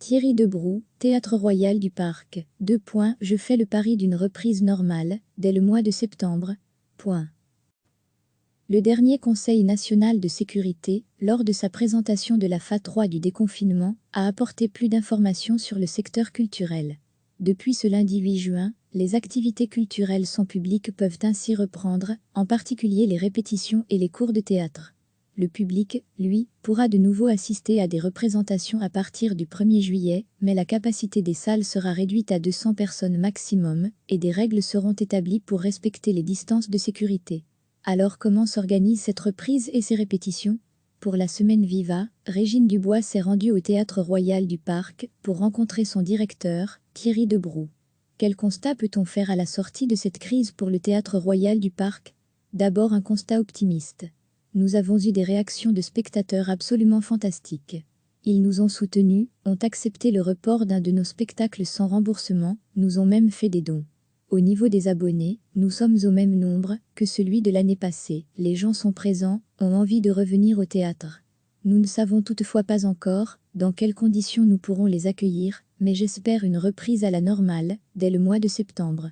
Thierry Debroux, Théâtre Royal du Parc. Je fais le pari d'une reprise normale, dès le mois de septembre. Le dernier Conseil national de sécurité, lors de sa présentation de la phase 3 du déconfinement, a apporté plus d'informations sur le secteur culturel. Depuis ce lundi 8 juin, les activités culturelles sans public peuvent ainsi reprendre, en particulier les répétitions et les cours de théâtre. Le public, lui, pourra de nouveau assister à des représentations à partir du 1er juillet, mais la capacité des salles sera réduite à 200 personnes maximum, et des règles seront établies pour respecter les distances de sécurité. Alors comment s'organise cette reprise et ces répétitions? Pour la semaine Viva, Régine Dubois s'est rendue au Théâtre Royal du Parc pour rencontrer son directeur, Thierry Debroux. Quel constat peut-on faire à la sortie de cette crise pour le Théâtre Royal du Parc? D'abord un constat optimiste. Nous avons eu des réactions de spectateurs absolument fantastiques. Ils nous ont soutenus, ont accepté le report d'un de nos spectacles sans remboursement, nous ont même fait des dons. Au niveau des abonnés, nous sommes au même nombre que celui de l'année passée. Les gens sont présents, ont envie de revenir au théâtre. Nous ne savons toutefois pas encore dans quelles conditions nous pourrons les accueillir, mais j'espère une reprise à la normale, dès le mois de septembre.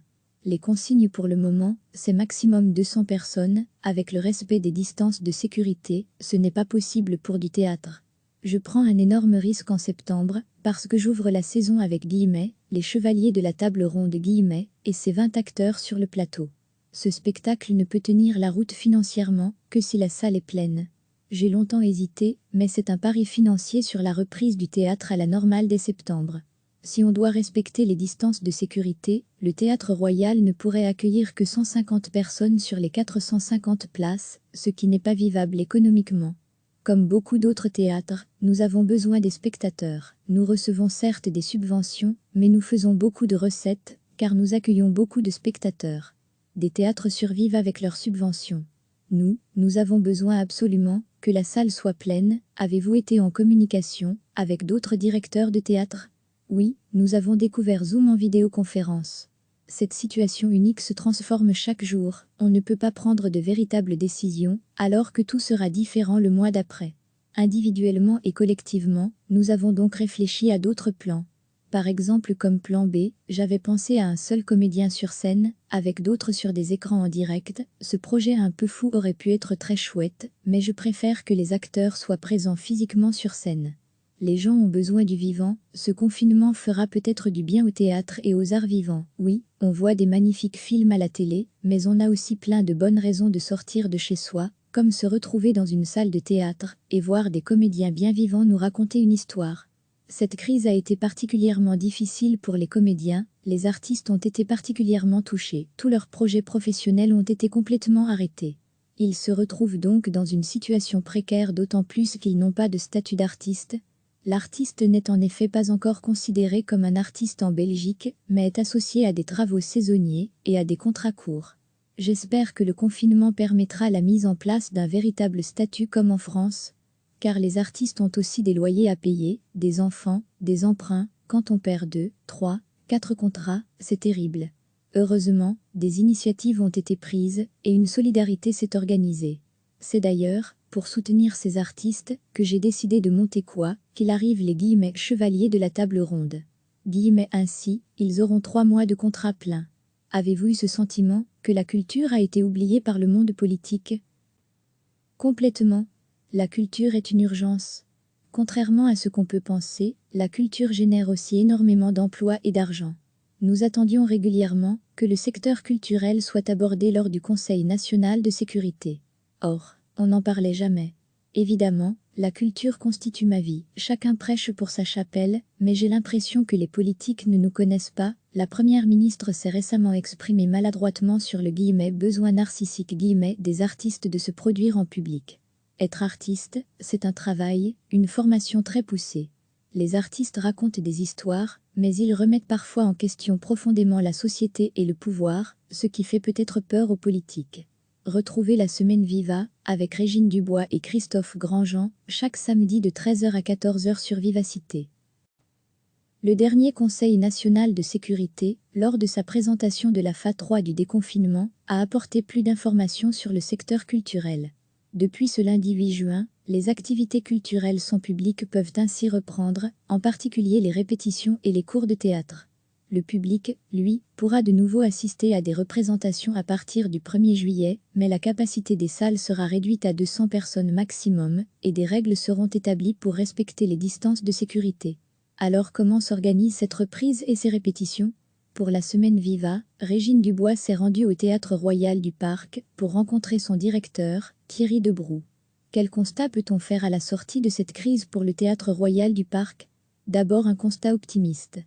Les consignes pour le moment, c'est maximum 200 personnes, avec le respect des distances de sécurité, ce n'est pas possible pour du théâtre. Je prends un énorme risque en septembre, parce que j'ouvre la saison avec Guillemet, les Chevaliers de la Table Ronde Guillemet, et ses 20 acteurs sur le plateau. Ce spectacle ne peut tenir la route financièrement que si la salle est pleine. J'ai longtemps hésité, mais c'est un pari financier sur la reprise du théâtre à la normale dès septembre. Si on doit respecter les distances de sécurité, le Théâtre Royal ne pourrait accueillir que 150 personnes sur les 450 places, ce qui n'est pas vivable économiquement. Comme beaucoup d'autres théâtres, nous avons besoin des spectateurs. Nous recevons certes des subventions, mais nous faisons beaucoup de recettes, car nous accueillons beaucoup de spectateurs. Des théâtres survivent avec leurs subventions. Nous avons besoin absolument que la salle soit pleine. Avez-vous été en communication avec d'autres directeurs de théâtre? Oui, nous avons découvert Zoom en vidéoconférence. Cette situation unique se transforme chaque jour, on ne peut pas prendre de véritables décisions, alors que tout sera différent le mois d'après. Individuellement et collectivement, nous avons donc réfléchi à d'autres plans. Par exemple comme plan B, j'avais pensé à un seul comédien sur scène, avec d'autres sur des écrans en direct. Ce projet un peu fou aurait pu être très chouette, mais je préfère que les acteurs soient présents physiquement sur scène. Les gens ont besoin du vivant, ce confinement fera peut-être du bien au théâtre et aux arts vivants. Oui, on voit des magnifiques films à la télé, mais on a aussi plein de bonnes raisons de sortir de chez soi, comme se retrouver dans une salle de théâtre et voir des comédiens bien vivants nous raconter une histoire. Cette crise a été particulièrement difficile pour les comédiens, les artistes ont été particulièrement touchés, tous leurs projets professionnels ont été complètement arrêtés. Ils se retrouvent donc dans une situation précaire d'autant plus qu'ils n'ont pas de statut d'artiste. L'artiste n'est en effet pas encore considéré comme un artiste en Belgique, mais est associé à des travaux saisonniers et à des contrats courts. J'espère que le confinement permettra la mise en place d'un véritable statut comme en France, car les artistes ont aussi des loyers à payer, des enfants, des emprunts. Quand on perd 2, 3, 4 contrats, c'est terrible. Heureusement, des initiatives ont été prises et une solidarité s'est organisée. C'est d'ailleurs pour soutenir ces artistes que j'ai décidé de monter quoi qu'il arrive les Guillemets Chevaliers de la Table Ronde. Guillemets ainsi, ils auront 3 mois de contrat plein. Avez-vous eu ce sentiment que la culture a été oubliée par le monde politique? Complètement. La culture est une urgence. Contrairement à ce qu'on peut penser, la culture génère aussi énormément d'emplois et d'argent. Nous attendions régulièrement que le secteur culturel soit abordé lors du Conseil national de sécurité. Or, on n'en parlait jamais. Évidemment, la culture constitue ma vie. Chacun prêche pour sa chapelle, mais j'ai l'impression que les politiques ne nous connaissent pas. La première ministre s'est récemment exprimée maladroitement sur le besoin narcissique des artistes de se produire en public. Être artiste, c'est un travail, une formation très poussée. Les artistes racontent des histoires, mais ils remettent parfois en question profondément la société et le pouvoir, ce qui fait peut-être peur aux politiques. Retrouvez la semaine Viva, avec Régine Dubois et Christophe Grandjean, chaque samedi de 13h à 14h sur Vivacité. Le dernier Conseil national de sécurité, lors de sa présentation de la phase 3 du déconfinement, a apporté plus d'informations sur le secteur culturel. Depuis ce lundi 8 juin, les activités culturelles sans public peuvent ainsi reprendre, en particulier les répétitions et les cours de théâtre. Le public, lui, pourra de nouveau assister à des représentations à partir du 1er juillet, mais la capacité des salles sera réduite à 200 personnes maximum, et des règles seront établies pour respecter les distances de sécurité. Alors comment s'organise cette reprise et ces répétitions ? Pour la semaine Viva, Régine Dubois s'est rendue au Théâtre Royal du Parc pour rencontrer son directeur, Thierry Debroux. Quel constat peut-on faire à la sortie de cette crise pour le Théâtre Royal du Parc ? D'abord un constat optimiste.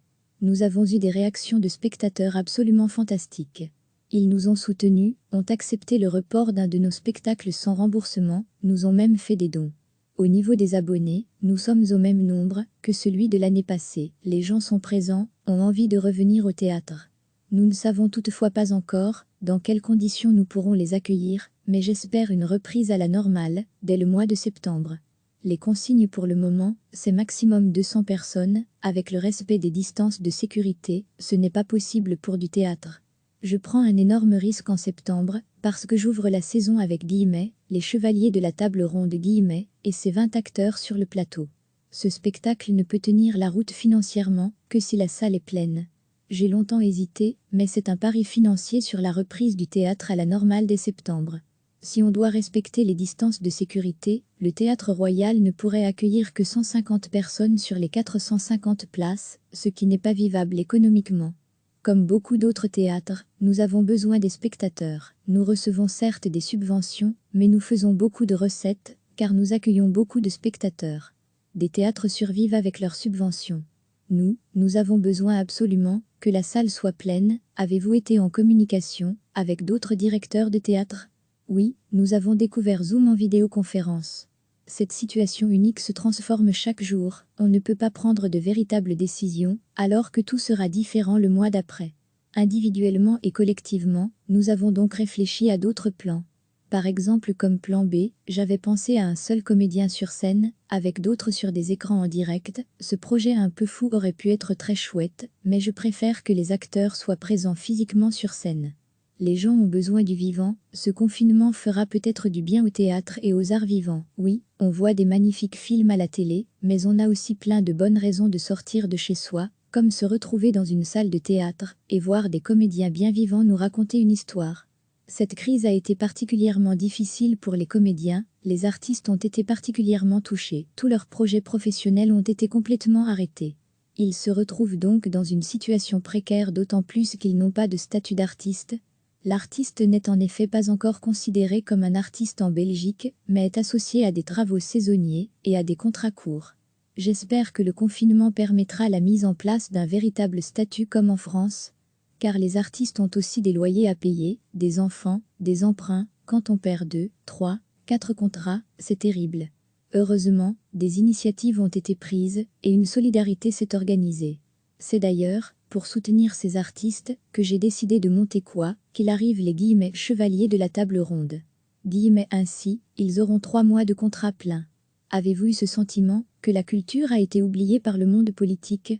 Nous avons eu des réactions de spectateurs absolument fantastiques. Ils nous ont soutenus, ont accepté le report d'un de nos spectacles sans remboursement, nous ont même fait des dons. Au niveau des abonnés, nous sommes au même nombre que celui de l'année passée. Les gens sont présents, ont envie de revenir au théâtre. Nous ne savons toutefois pas encore dans quelles conditions nous pourrons les accueillir, mais j'espère une reprise à la normale dès le mois de septembre. Les consignes pour le moment, c'est maximum 200 personnes, avec le respect des distances de sécurité, ce n'est pas possible pour du théâtre. Je prends un énorme risque en septembre, parce que j'ouvre la saison avec Guillemet, les Chevaliers de la Table Ronde Guillemet, et ses 20 acteurs sur le plateau. Ce spectacle ne peut tenir la route financièrement que si la salle est pleine. J'ai longtemps hésité, mais c'est un pari financier sur la reprise du théâtre à la normale dès septembre. Si on doit respecter les distances de sécurité, le Théâtre Royal ne pourrait accueillir que 150 personnes sur les 450 places, ce qui n'est pas vivable économiquement. Comme beaucoup d'autres théâtres, nous avons besoin des spectateurs. Nous recevons certes des subventions, mais nous faisons beaucoup de recettes, car nous accueillons beaucoup de spectateurs. Des théâtres survivent avec leurs subventions. Nous avons besoin absolument que la salle soit pleine. Avez-vous été en communication avec d'autres directeurs de théâtre ? Oui, nous avons découvert Zoom en vidéoconférence. Cette situation unique se transforme chaque jour, on ne peut pas prendre de véritables décisions, alors que tout sera différent le mois d'après. Individuellement et collectivement, nous avons donc réfléchi à d'autres plans. Par exemple comme plan B, j'avais pensé à un seul comédien sur scène, avec d'autres sur des écrans en direct. Ce projet un peu fou aurait pu être très chouette, mais je préfère que les acteurs soient présents physiquement sur scène. Les gens ont besoin du vivant, ce confinement fera peut-être du bien au théâtre et aux arts vivants. Oui, on voit des magnifiques films à la télé, mais on a aussi plein de bonnes raisons de sortir de chez soi, comme se retrouver dans une salle de théâtre et voir des comédiens bien vivants nous raconter une histoire. Cette crise a été particulièrement difficile pour les comédiens, les artistes ont été particulièrement touchés, tous leurs projets professionnels ont été complètement arrêtés. Ils se retrouvent donc dans une situation précaire d'autant plus qu'ils n'ont pas de statut d'artiste. L'artiste n'est en effet pas encore considéré comme un artiste en Belgique, mais est associé à des travaux saisonniers et à des contrats courts. J'espère que le confinement permettra la mise en place d'un véritable statut comme en France, car les artistes ont aussi des loyers à payer, des enfants, des emprunts. Quand on perd 2, 3, 4 contrats, c'est terrible. Heureusement, des initiatives ont été prises et une solidarité s'est organisée. C'est d'ailleurs pour soutenir ces artistes que j'ai décidé de monter quoi qu'il arrive les Guillemets Chevaliers de la Table Ronde. Guillemets ainsi, ils auront 3 mois de contrat plein. Avez-vous eu ce sentiment que la culture a été oubliée par le monde politique ?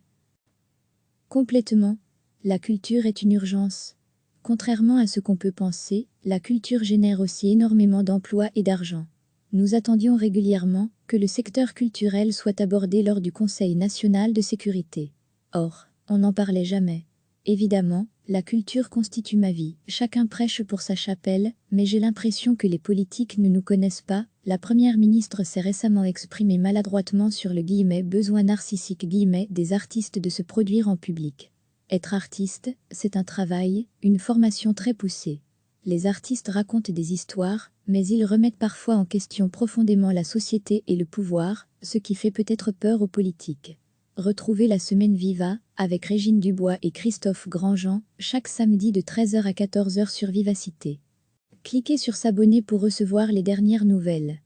Complètement. La culture est une urgence. Contrairement à ce qu'on peut penser, la culture génère aussi énormément d'emplois et d'argent. Nous attendions régulièrement que le secteur culturel soit abordé lors du Conseil national de sécurité. Or, on n'en parlait jamais. Évidemment, la culture constitue ma vie. Chacun prêche pour sa chapelle, mais j'ai l'impression que les politiques ne nous connaissent pas. La première ministre s'est récemment exprimée maladroitement sur le besoin narcissique des artistes de se produire en public. Être artiste, c'est un travail, une formation très poussée. Les artistes racontent des histoires, mais ils remettent parfois en question profondément la société et le pouvoir, ce qui fait peut-être peur aux politiques. Retrouvez la semaine Viva, avec Régine Dubois et Christophe Grandjean, chaque samedi de 13h à 14h sur Vivacité. Cliquez sur s'abonner pour recevoir les dernières nouvelles.